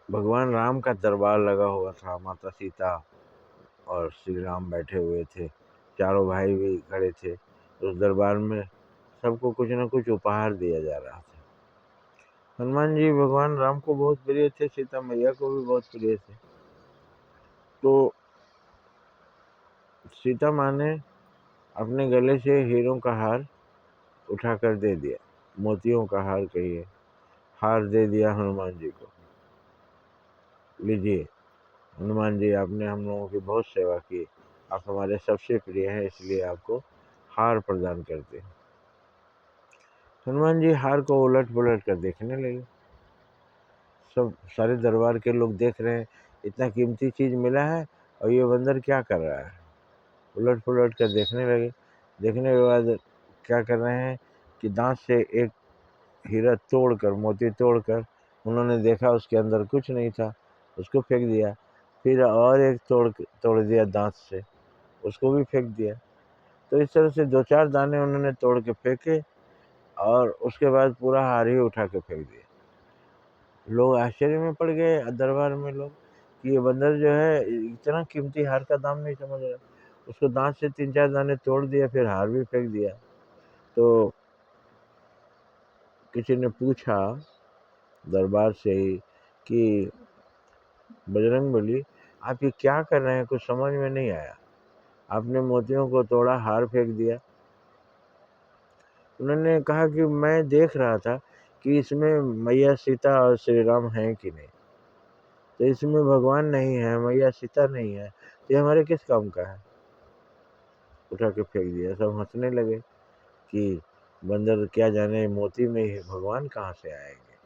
भगवान राम का दरबार लगा हुआ था। माता सीता और श्री राम बैठे हुए थे, चारों भाई भी खड़े थे। उस दरबार में सबको कुछ न कुछ उपहार दिया जा रहा था। हनुमान जी भगवान राम को बहुत प्रिय थे, सीता मैया को भी बहुत प्रिय थे। तो सीता माँ ने अपने गले से हीरों का हार उठाकर दे दिया, मोतियों का हार कहिए, हार दे दिया हनुमान जी को। लीजिए हनुमान जी, आपने हम लोगों की बहुत सेवा की, आप हमारे सबसे प्रिय हैं, इसलिए आपको हार प्रदान करते हैं। हनुमान जी हार को उलट पुलट कर देखने लगे। सब सारे दरबार के लोग देख रहे हैं, इतना कीमती चीज मिला है और ये बंदर क्या कर रहा है। उलट पुलट कर देखने लगे। देखने के बाद क्या कर रहे हैं कि दांत से एक हीरा तोड़कर, मोती तोड़कर उन्होंने देखा उसके अंदर कुछ नहीं था, उसको फेंक दिया। फिर और एक तोड़ दिया दांत से, उसको भी फेंक दिया। तो इस तरह से 2-4 दाने उन्होंने तोड़ के फेंके और उसके बाद पूरा हार ही उठा के फेंक दिया। लोग आश्चर्य में पड़ गए, दरबार में लोग, कि ये बंदर जो है इतना कीमती हार का दाम नहीं समझ रहा। उसको दांत से 3-4 दाने तोड़ दिया, फिर हार भी फेंक दिया। तो किसी ने पूछा दरबार से ही कि बजरंगबली, आप ये क्या कर रहे हैं, कुछ समझ में नहीं आया, आपने मोतियों को तोड़ा, हार फेंक दिया। उन्होंने कहा कि मैं देख रहा था कि इसमें मैया सीता और श्री राम हैं कि नहीं। तो इसमें भगवान नहीं है, मैया सीता नहीं है, तो ये हमारे किस काम का है। उठा के फेंक दिया। सब हंसने लगे कि बंदर क्या जाने मोती में ही भगवान कहाँ से आएंगे।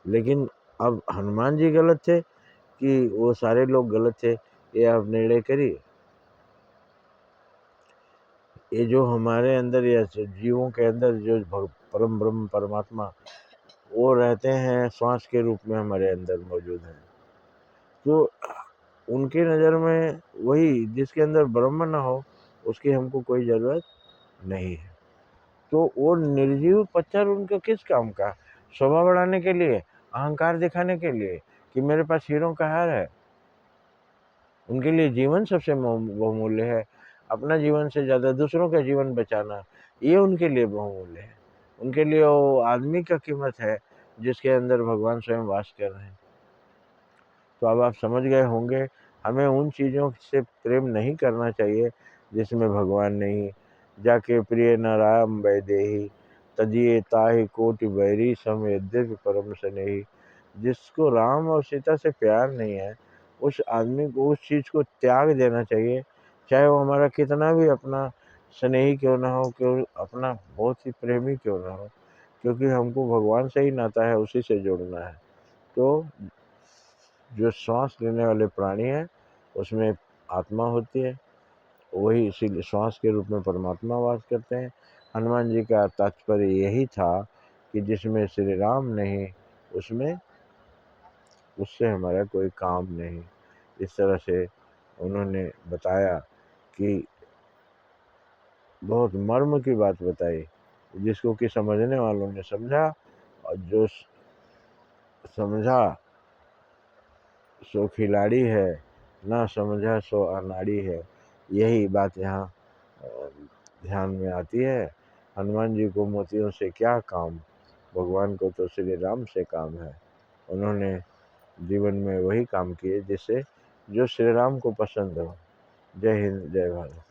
लेकिन अब हनुमान जी गलत थे कि वो सारे लोग गलत थे, ये आप निर्णय करिए। ये जो हमारे अंदर या जीवों के अंदर जो परम ब्रह्म परमात्मा वो रहते हैं, श्वास के रूप में हमारे अंदर मौजूद हैं। तो उनकी नज़र में वही, जिसके अंदर ब्रह्म ना हो उसकी हमको कोई ज़रूरत नहीं है। तो वो निर्जीव पत्थर उनका किस काम का, शोभा बढ़ाने के लिए, अहंकार दिखाने के लिए कि मेरे पास हीरों का हार है। उनके लिए जीवन सबसे बहुमूल्य है। अपना जीवन से ज़्यादा दूसरों का जीवन बचाना, ये उनके लिए बहुमूल्य है। उनके लिए वो आदमी का कीमत है जिसके अंदर भगवान स्वयं वास कर रहे हैं। तो अब आप समझ गए होंगे, हमें उन चीज़ों से प्रेम नहीं करना चाहिए जिसमें भगवान नहीं। जाके प्रिय न राम वैदेही, तजिए ताहि कोटि बैरी सम यद्यपि परम स्नेही। जिसको राम और सीता से प्यार नहीं है, उस आदमी को उस चीज़ को त्याग देना चाहिए, चाहे वो हमारा कितना भी अपना स्नेही क्यों ना हो, क्यों अपना बहुत ही प्रेमी क्यों ना हो, क्योंकि हमको भगवान से ही नाता है, उसी से जुड़ना है। तो जो श्वास लेने वाले प्राणी हैं उसमें आत्मा होती है, वही इसीलिए श्वास के रूप में परमात्मा वास करते हैं। हनुमान जी का तात्पर्य यही था कि जिसमें श्री राम नहीं, उसमें उससे हमारा कोई काम नहीं। इस तरह से उन्होंने बताया कि बहुत मर्म की बात बताई, जिसको कि समझने वालों ने समझा और जो समझा सो खिलाड़ी है, ना समझा सो अनाड़ी है। यही बात यहाँ ध्यान में आती है। हनुमान जी को मोतियों से क्या काम, भगवान को तो श्री राम से काम है। उन्होंने जीवन में वही काम किए जिससे जो श्री राम को पसंद हो। जय हिंद, जय भारत।